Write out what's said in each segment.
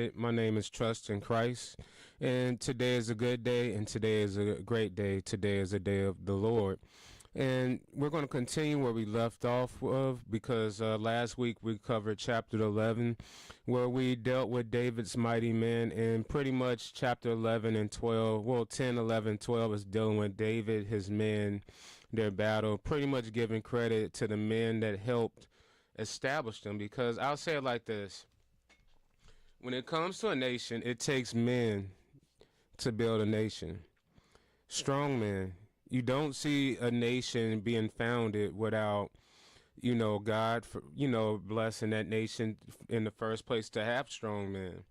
it. My name is Trust in Christ, and today is a good day, and today is a great day. Today is a day of the Lord. And we're going to continue where we left off of because last week we covered chapter 11 where we dealt with David's mighty men, and pretty much chapter 11 and 12, well 10, 11, 12 is dealing with David, his men, their battle, pretty much giving credit to the men that helped establish them, because I'll say it like this. When it comes to a nation, it takes men to build a nation. Strong men. You don't see a nation being founded without, God, blessing that nation in the first place to have strong men.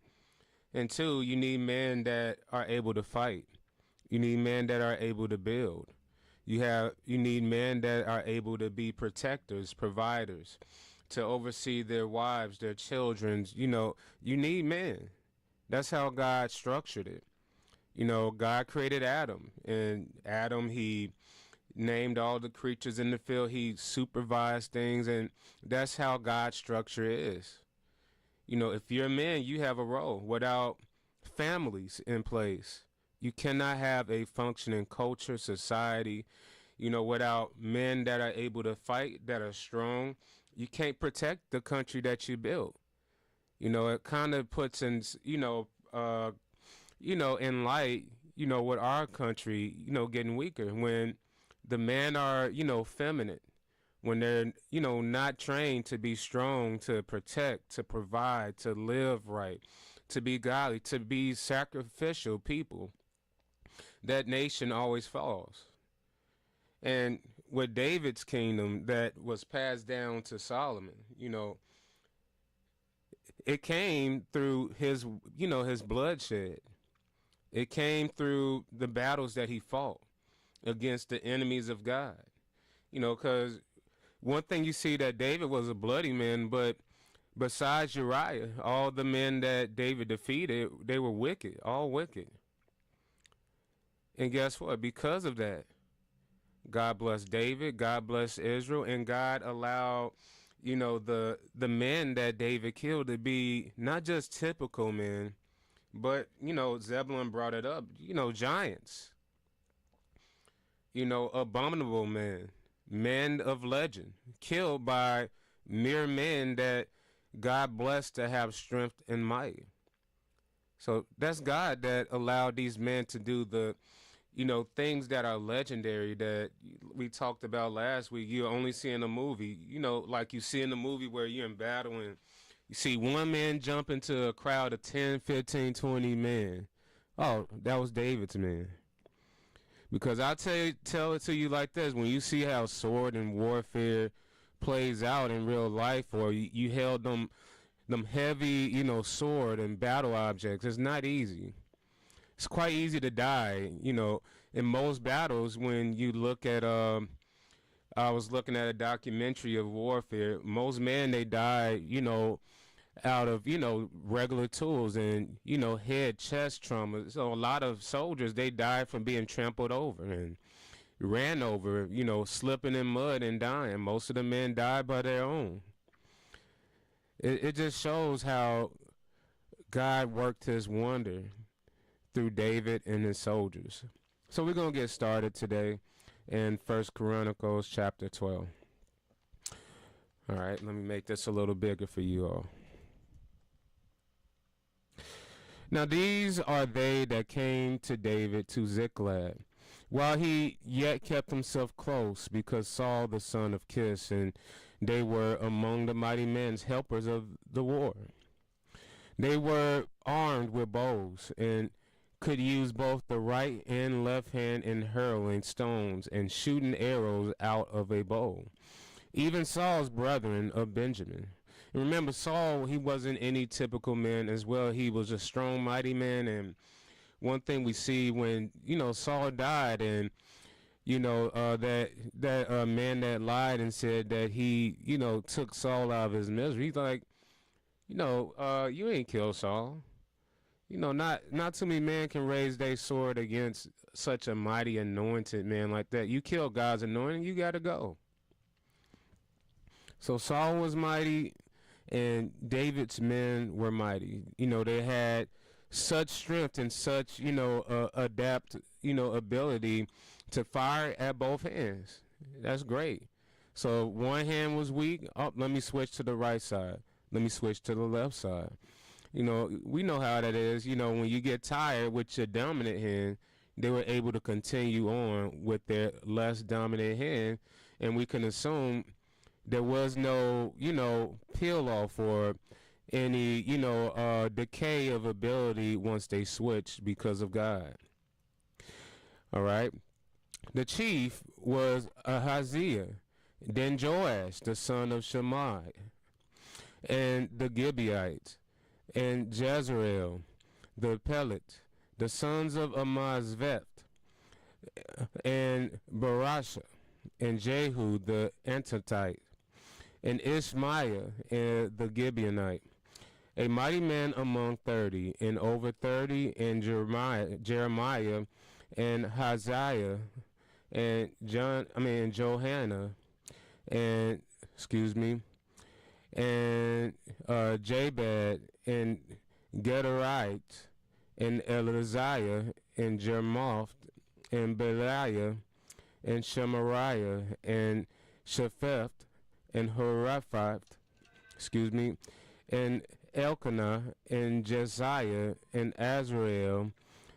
And two, you need men that are able to fight. You need men that are able to build. You need men that are able to be protectors, providers, to oversee their wives, their children. You need men. That's how God structured it. God created Adam, and Adam, he named all the creatures in the field. He supervised things, and that's how God's structure is. If you're a man, you have a role. Without families in place, you cannot have a functioning culture, society. Without men that are able to fight, that are strong, you can't protect the country that you built. It kind of puts in, in light, with our country, getting weaker when the men are, feminine, when they're, not trained to be strong, to protect, to provide, to live right, to be godly, to be sacrificial people, that nation always falls. And with David's kingdom that was passed down to Solomon, it came through his bloodshed. It came through the battles that he fought against the enemies of God. Because one thing you see that David was a bloody man, but besides Uriah, all the men that David defeated, they were wicked, all wicked. And guess what? Because of that, God blessed David, God blessed Israel, and God allowed, the men that David killed to be not just typical men, but, Zebulun brought it up, giants, abominable men, men of legend, killed by mere men that God blessed to have strength and might. So that's God that allowed these men to do the, things that are legendary that we talked about last week. You only see in a movie, like you see in the movie where you're in battle and you see one man jump into a crowd of 10, 15, 20 men. Oh, that was David's man. Because I'll tell it to you like this. When you see how sword and warfare plays out in real life, or you held them heavy, sword and battle objects, it's not easy. It's quite easy to die, in most battles. When you look at, I was looking at a documentary of warfare. Most men, they die, out of, regular tools and, head, chest trauma. So a lot of soldiers, they died from being trampled over and ran over, slipping in mud and dying. Most of the men died by their own. It just shows how God worked his wonder through David and his soldiers. So we're going to get started today in 1 Chronicles chapter 12. All right, let me make this a little bigger for you all. Now these are they that came to David to Ziklag, while he yet kept himself close, because Saul the son of Kish, and they were among the mighty men's helpers of the war. They were armed with bows, and could use both the right and left hand in hurling stones and shooting arrows out of a bow. Even Saul's brethren of Benjamin. And remember, Saul, he wasn't any typical man as well. He was a strong, mighty man. And one thing we see when, Saul died, and, that man that lied and said that he, took Saul out of his misery, he's like, you ain't killed Saul. Not too many men can raise their sword against such a mighty anointed man like that. You kill God's anointing, you got to go. So Saul was mighty, And David's men were mighty. They had such strength and such, adapt, ability to fire at both hands. That's great. So one hand was weak. Oh, let me switch to the right side. Let me switch to the left side. We know how that is. When you get tired with your dominant hand, they were able to continue on with their less dominant hand, and we can assume there was no, peel off or any, decay of ability once they switched because of God. All right. The chief was Ahaziah, then Joash, the son of Shammai, and the Gibeonites, and Jezreel, the Pelet, the sons of Amazveth, and Barasha, and Jehu, the Anatite, and Ishmaiah, and the Gibeonite, a mighty man among 30, and over 30, and Jeremiah, and Haziah, and Johanna, and and Jabad, and Gedorite, and Eliziah, and Jermoth, and Beliah, and Shemariah, and Shepheth, and Horaphat, and Elkanah, and Jesiah, and Azrael,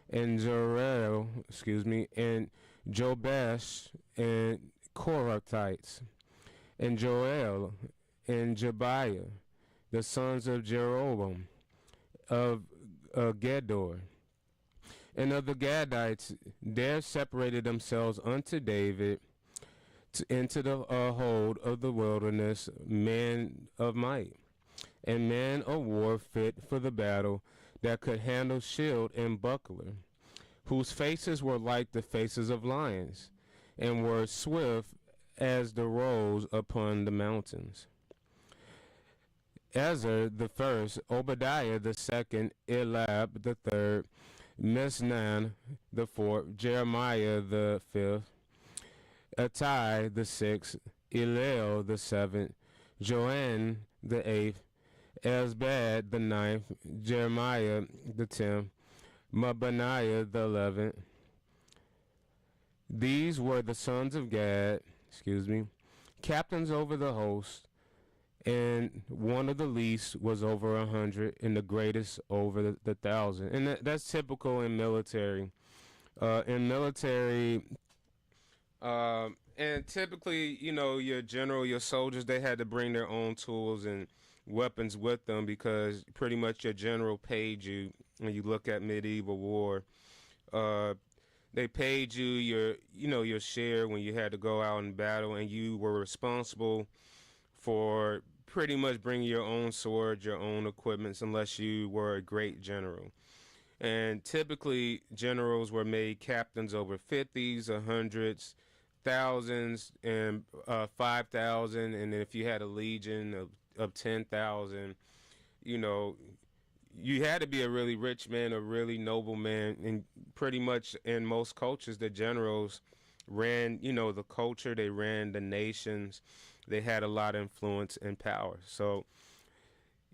and Zorel, and Jobash, and Korathites, and Joel, and Jebiah, the sons of Jeroboam, of Gedor. And of the Gadites, there separated themselves unto David into the hold of the wilderness men of might, and men of war fit for the battle, that could handle shield and buckler, whose faces were like the faces of lions, and were swift as the roes upon the mountains. Ezer the first, Obadiah the second, Elab the third, Mesnan the fourth, Jeremiah the fifth, Attai the sixth, Eliel the seventh, Joanne the eighth, Ezbad the ninth, Jeremiah the 10th, Mabaniah the 11th. These were the sons of Gad, captains over the host, and one of the least was over 100, and the greatest over the 1,000. And that's typical in military. And typically, your general, your soldiers, they had to bring their own tools and weapons with them, because pretty much your general paid you. When you look at medieval war, they paid you your share when you had to go out in battle, and you were responsible for pretty much bringing your own sword, your own equipments, unless you were a great general. And typically, generals were made captains over 50s, 100s, thousands, and 5,000. And then if you had a legion of 10,000, you had to be a really rich man, a really noble man. And pretty much in most cultures, the generals ran, the culture, they ran the nations. They had a lot of influence and power. So,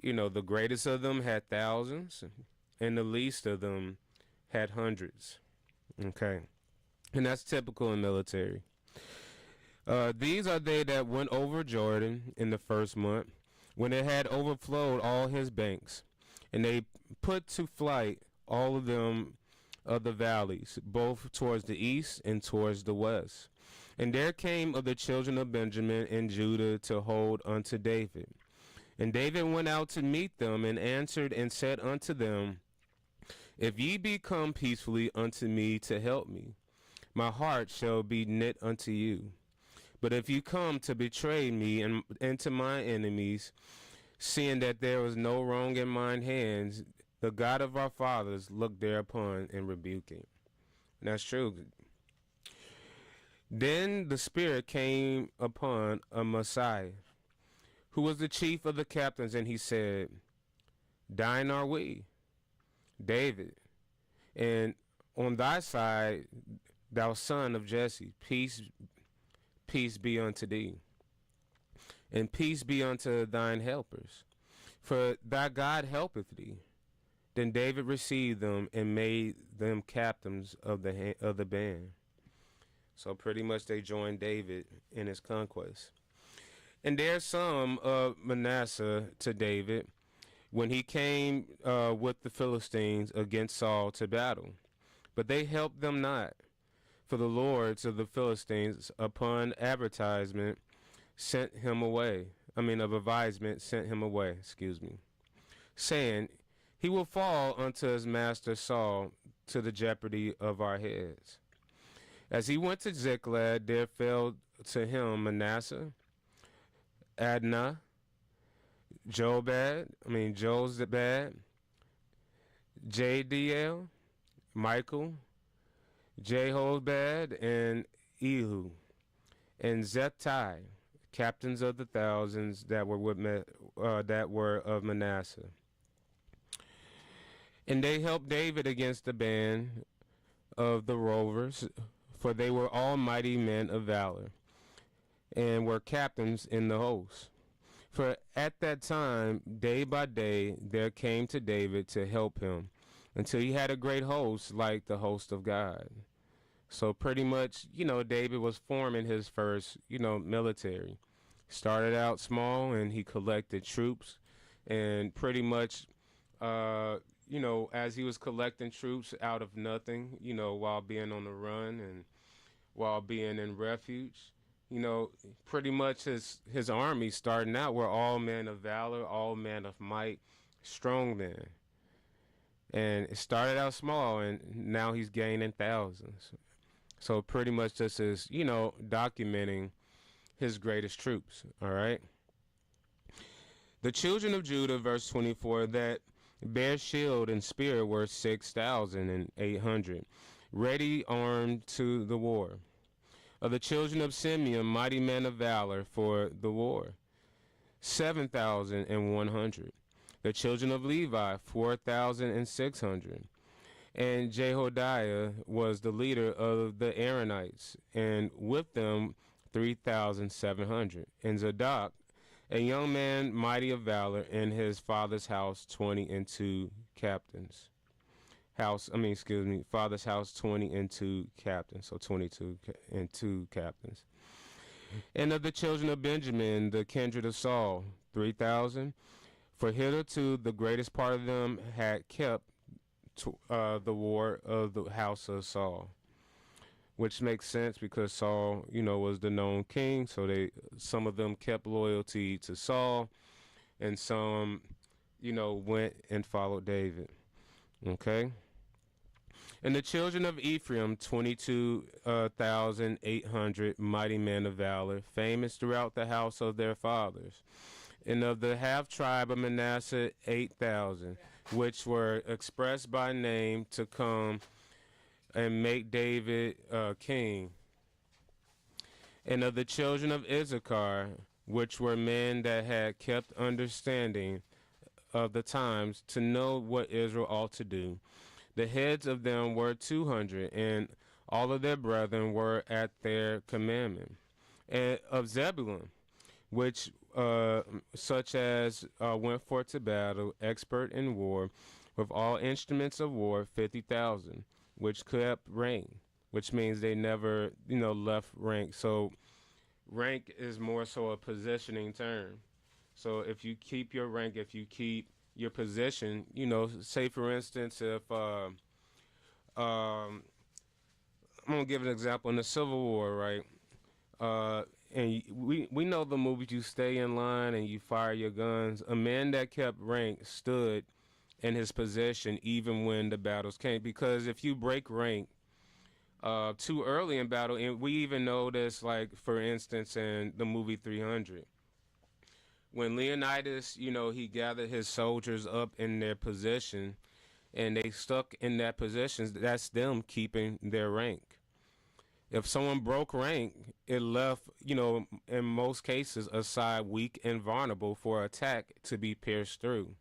the greatest of them had thousands, and the least of them had hundreds. Okay. And that's typical in military. These are they that went over Jordan in the first month, when it had overflowed all his banks. And they put to flight all of them of the valleys, both towards the east and towards the west. And there came of the children of Benjamin and Judah to hold unto David. And David went out to meet them, and answered and said unto them, If ye be come peacefully unto me to help me, my heart shall be knit unto you. But if you come to betray me and to my enemies, seeing that there was no wrong in mine hands, the God of our fathers look thereupon and rebuke it. And that's true. Then the Spirit came upon Amasai, who was the chief of the captains, and he said, Thine are we, David, and on thy side, thou son of Jesse, peace be unto thee, and peace be unto thine helpers. For thy God helpeth thee. Then David received them and made them captains of the band. So pretty much they joined David in his conquest. And there's some of Manasseh to David when he came with the Philistines against Saul to battle. But they helped them not, for the lords of the Philistines, upon advertisement, sent him away. Of advisement, sent him away, saying, he will fall unto his master Saul to the jeopardy of our heads. As he went to Ziklag, there fell to him Manasseh, Adnah, Jozabad, Jadiel, Michael, Jehozabad, and Ehud, and Zethai, captains of the thousands that were of Manasseh. And they helped David against the band of the rovers, for they were all mighty men of valor, and were captains in the host. For at that time, day by day, there came to David to help him, until he had a great host like the host of God. So pretty much, David was forming his first, military. Started out small, and he collected troops, and pretty much, as he was collecting troops out of nothing, while being on the run and while being in refuge, pretty much his army starting out were all men of valor, all men of might, strong men. And it started out small, and now he's gaining thousands. So pretty much this is, documenting his greatest troops, all right? The children of Judah, verse 24, that bear shield and spear were 6,800, ready armed to the war. Of the children of Simeon, mighty men of valor for the war, 7,100. The children of Levi, 4,600. And Jehodiah was the leader of the Aaronites, and with them 3,700. And Zadok, a young man mighty of valor, in his father's house 22 captains. Father's house 22 captains, so 22 captains. And of the children of Benjamin, the kindred of Saul, 3,000. For hitherto the greatest part of them had kept the war of the house of Saul, which makes sense because Saul, was the known king. So some of them kept loyalty to Saul, and some, went and followed David. Okay. And the children of Ephraim, 22,800 mighty men of valor, famous throughout the house of their fathers. And of the half tribe of Manasseh, 8,000, which were expressed by name to come and make David king. And of the children of Issachar, which were men that had kept understanding of the times to know what Israel ought to do. The heads of them were 200, and all of their brethren were at their commandment. And of Zebulun, which such as went forth to battle, expert in war, with all instruments of war, 50,000, which kept rank, which means they never, left rank. So rank is more so a positioning term. So if you keep your rank, if you keep your position, say for instance, if I'm gonna give an example in the Civil War, right? And we know the movies, you stay in line and you fire your guns. A man that kept rank stood in his position even when the battles came, because if you break rank too early in battle, and we even know this, like for instance in the movie 300, when Leonidas, he gathered his soldiers up in their position and they stuck in that position, that's them keeping their rank. If someone broke rank, it left, in most cases, a side weak and vulnerable for attack to be pierced through.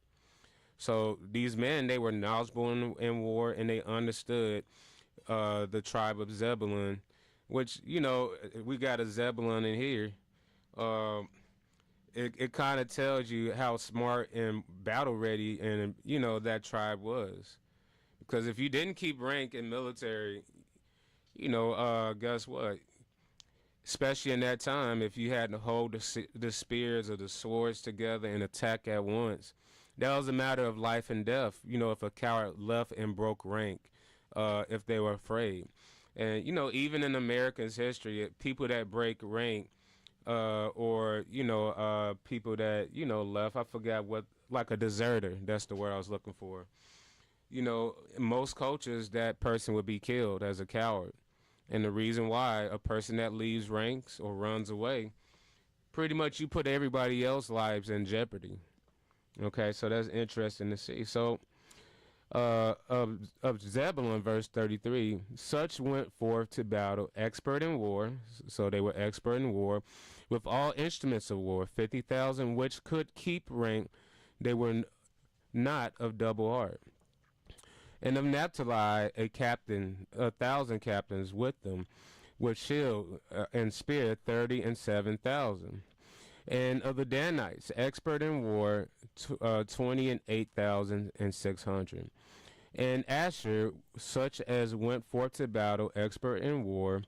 So these men, they were knowledgeable in war, and they understood the tribe of Zebulun, which, we got a Zebulun in here. it kind of tells you how smart and battle ready and that tribe was. Because if you didn't keep rank in military, guess what? Especially in that time, if you had to hold the spears or the swords together and attack at once, that was a matter of life and death. If a coward left and broke rank, if they were afraid. And, even in America's history, people that break rank, or, people that, left, I forgot what, like a deserter, that's the word I was looking for. In most cultures, that person would be killed as a coward. And the reason why, a person that leaves ranks or runs away, pretty much you put everybody else's lives in jeopardy. Okay, so that's interesting to see. So, of Zebulun, verse 33, such went forth to battle, expert in war, so they were expert in war, with all instruments of war, 50,000 which could keep rank, they were not of double heart. And of Naphtali a captain, 1,000 captains with them, with shield and spear 30 and 7,000. And of the Danites, expert in war, 20 and 8,600. And Asher, such as went forth to battle, expert in war,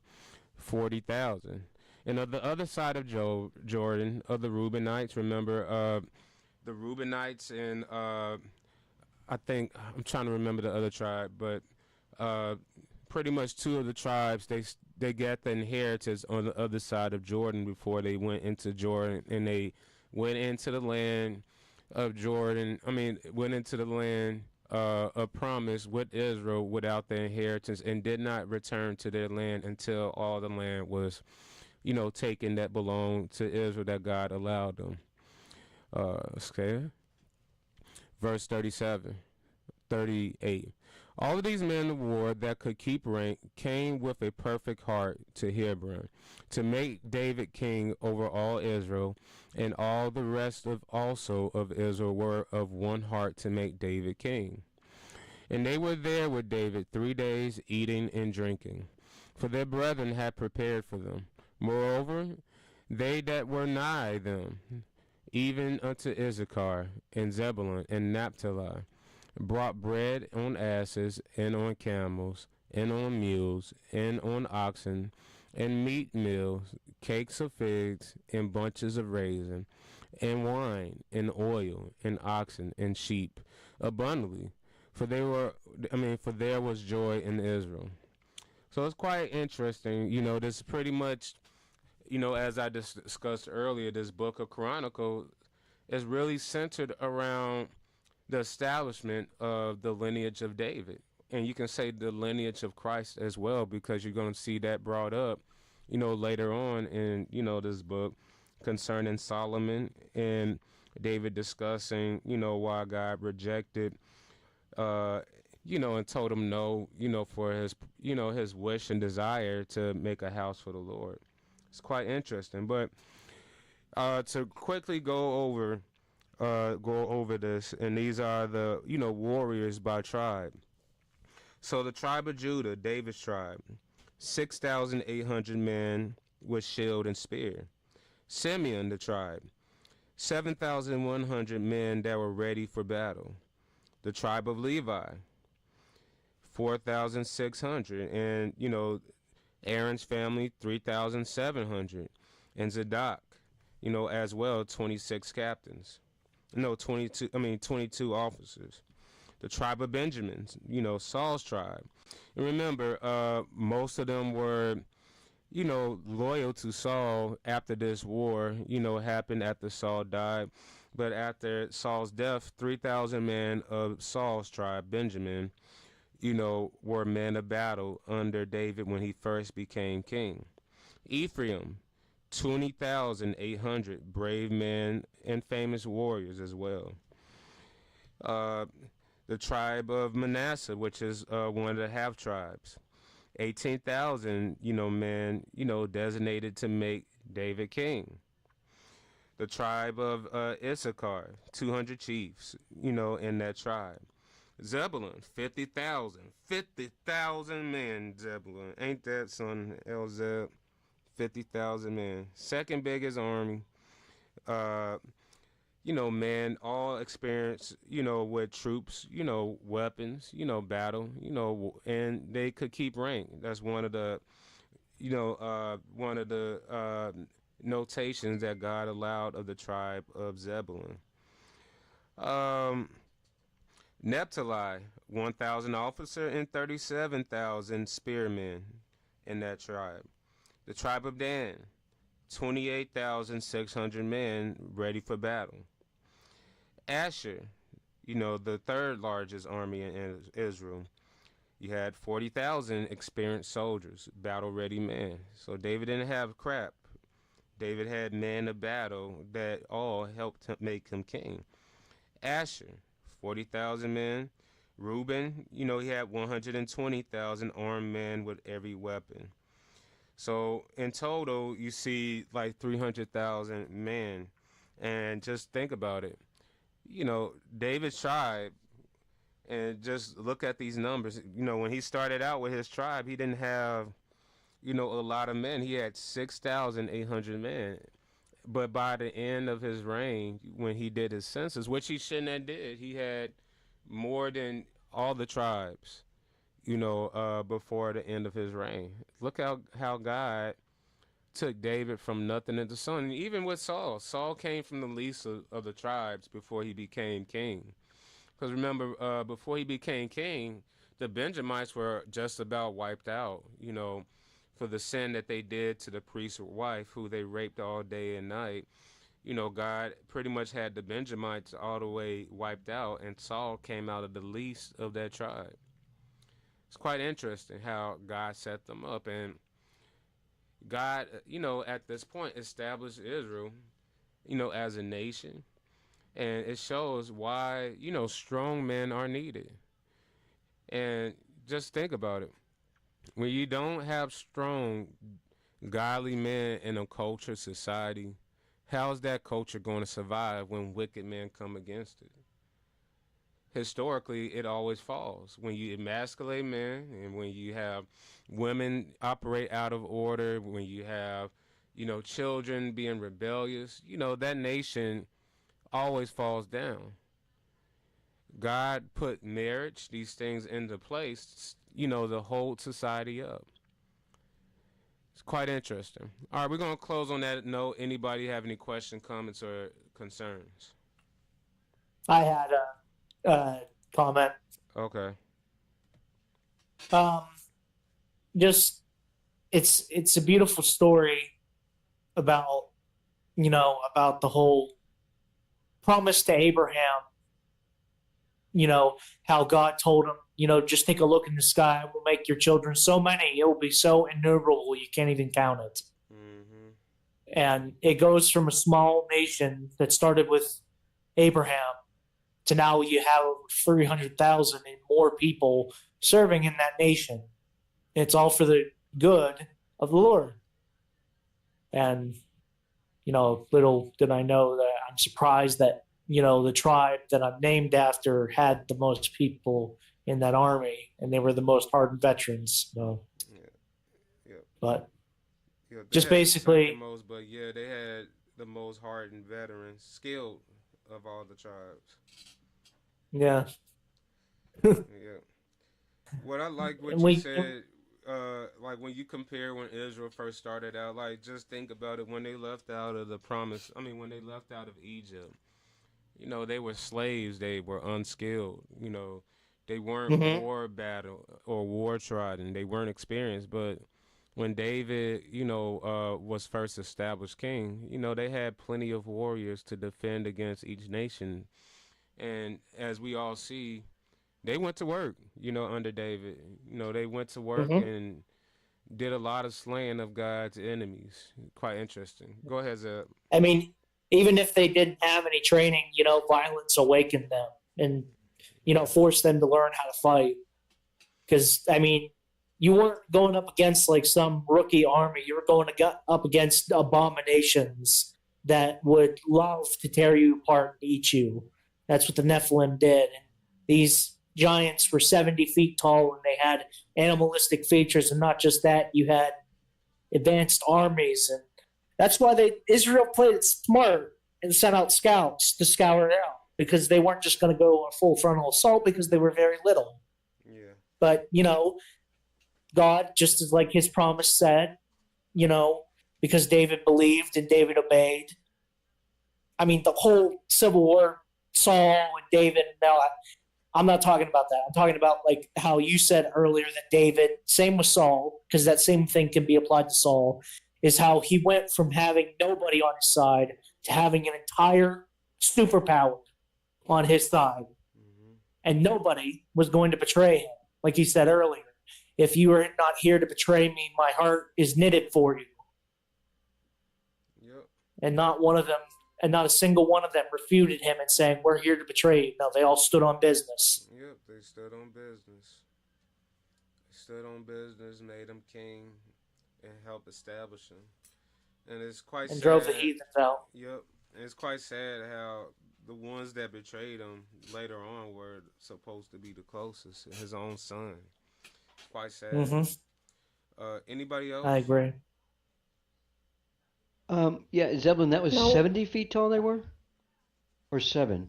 40,000. And of the other side of Jordan, of the Reubenites, remember the Reubenites and I think I'm trying to remember the other tribe, but pretty much two of the tribes they got the inheritance on the other side of Jordan before they went into Jordan, and they went into the land of Jordan. Went into the land of promise with Israel without their inheritance, and did not return to their land until all the land was, taken that belonged to Israel that God allowed them. Okay. Verse 37, 38. All of these men of war that could keep rank came with a perfect heart to Hebron, to make David king over all Israel, and all the rest of also of Israel were of one heart to make David king. And they were there with David 3 days, eating and drinking, for their brethren had prepared for them. Moreover, they that were nigh them, even unto Issachar and Zebulun and Naphtali, brought bread on asses and on camels and on mules and on oxen, and meat meals, cakes of figs and bunches of raisin, and wine and oil and oxen and sheep abundantly, for there was joy in Israel. So it's quite interesting. This is pretty much, as I discussed earlier, this book of Chronicles is really centered around the establishment of the lineage of David. And you can say the lineage of Christ as well, because you're going to see that brought up, later on in, this book concerning Solomon and David discussing, why God rejected, and told him no, for his, his wish and desire to make a house for the Lord. It's quite interesting. But to quickly go over this, and these are the warriors by tribe. So the tribe of Judah, David's tribe, 6,800 men with shield and spear. Simeon, the tribe, 7,100 men that were ready for battle. The tribe of Levi, 4,600, and Aaron's family, 3,700, and Zadok, as well, 26 captains. 22 officers. The tribe of Benjamin, Saul's tribe. And remember, most of them were, loyal to Saul after this war, happened after Saul died. But after Saul's death, 3,000 men of Saul's tribe, Benjamin, were men of battle under David when he first became king. Ephraim, 20,800 brave men and famous warriors as well. The tribe of Manasseh, which is one of the half tribes, 18,000, men, designated to make David king. The tribe of Issachar, 200 chiefs, in that tribe. Zebulun, 50,000 men, Zebulun. Ain't that son, Elzeb? 50,000 men. Second biggest army, Uh, men all experience, with troops, weapons, battle, and they could keep rank. That's one of the notations that God allowed of the tribe of Zebulun. Um, Naphtali, 1,000 officer and 37,000 spearmen in that tribe. The tribe of Dan, 28,600 men ready for battle. Asher, the third largest army in Israel. You had 40,000 experienced soldiers, battle ready men. So David didn't have crap. David had men of battle that all helped him make him king. Asher, 40,000 men. Reuben, he had 120,000 armed men with every weapon. So in total, you see like 300,000 men. And just think about it. David's tribe, and just look at these numbers. When he started out with his tribe, he didn't have, a lot of men. He had 6,800 men. But by the end of his reign, when he did his census, which he shouldn't have did, he had more than all the tribes, before the end of his reign. Look how God took David from nothing into something. Even with Saul came from the least of the tribes before he became king. Because remember, before he became king, the Benjamites were just about wiped out, for the sin that they did to the priest's wife, who they raped all day and night. God pretty much had the Benjamites all the way wiped out, and Saul came out of the least of that tribe. It's quite interesting how God set them up. And God, at this point established Israel, as a nation. And it shows why, strong men are needed. And just think about it. When you don't have strong, godly men in a culture, society, how's that culture going to survive when wicked men come against it? Historically, it always falls. When you emasculate men and when you have women operate out of order, when you have, children being rebellious, that nation always falls down. God put marriage, these things into place, to hold society up. It's quite interesting. All right, we're going to close on that note. Anybody have any questions, comments, or concerns? I had a comment. Okay. Um, just it's a beautiful story about about the whole promise to Abraham. How God told him, just take a look in the sky. We'll make your children so many, it will be so innumerable you can't even count it. Mm-hmm. And it goes from a small nation that started with Abraham to now you have over 300,000 and more people serving in that nation. It's all for the good of the Lord. And, little did I know that I'm surprised that, the tribe that I'm named after had the most people in that army, and they were the most hardened veterans. Yeah. Yeah. But Yeah. They just had the second basically, most, but yeah, they had the most hardened veterans, skilled of all the tribes. yeah. Yeah. What I like And what you we, said, like when you compare when Israel first started out, like just think about it when they left out of the promise. I mean, when they left out of Egypt, they were slaves. They were unskilled. They weren't mm-hmm, war battle or war trodden. They weren't experienced. But when David, was first established king, they had plenty of warriors to defend against each nation. And as we all see, they went to work, under David. They went to work mm-hmm. and did a lot of slaying of God's enemies. Quite interesting. Go ahead, Zeb. I mean, even if they didn't have any training, violence awakened them and, Yeah. forced them to learn how to fight. Because, I mean, you weren't going up against like some rookie army. You were going up against abominations that would love to tear you apart and eat you. That's what the Nephilim did. And these giants were 70 feet tall and they had animalistic features. And not just that, you had advanced armies. And that's why Israel played it smart. and sent out scouts to scour it out because they weren't just going to go a full frontal assault because they were very little. Yeah. But, God, just as like his promise said, because David believed and David obeyed. I mean, the whole Civil War, Saul and David. Now, I'm not talking about that. I'm talking about like how you said earlier that David, same with Saul, because that same thing can be applied to Saul, is how he went from having nobody on his side to having an entire superpower on his side, Mm-hmm. and nobody was going to betray him. Like he said earlier, if you are not here to betray me, my heart is knitted for you. Yep. And not one of them, and not a single one of them refuted him and saying, "We're here to betray you." No, they all stood on business Yep. They stood on business. They stood on business, made him king, and helped establish him. And it's quite and drove the sad. heathens out. Yep. And it's quite sad how the ones that betrayed him later on were supposed to be the closest, his own son. It's quite sad. Mm-hmm. Anybody I else? agree. Yeah, Zebulun, that was No, 70 feet tall they were? Or 7?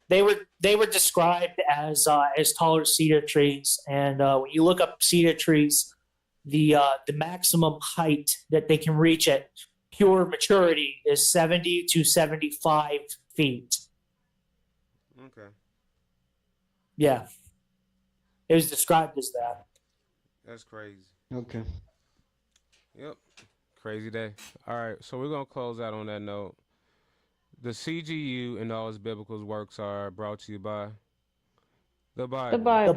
they were described as taller cedar trees, and when you look up cedar trees, the maximum height that they can reach at pure maturity is 70 to 75 feet. Okay. Yeah, it was described as that. That's crazy. Okay. Yep. Crazy day. All right. So we're going to close out on that note. The CGU and all its biblical works are brought to you by the The Bible. The Bible.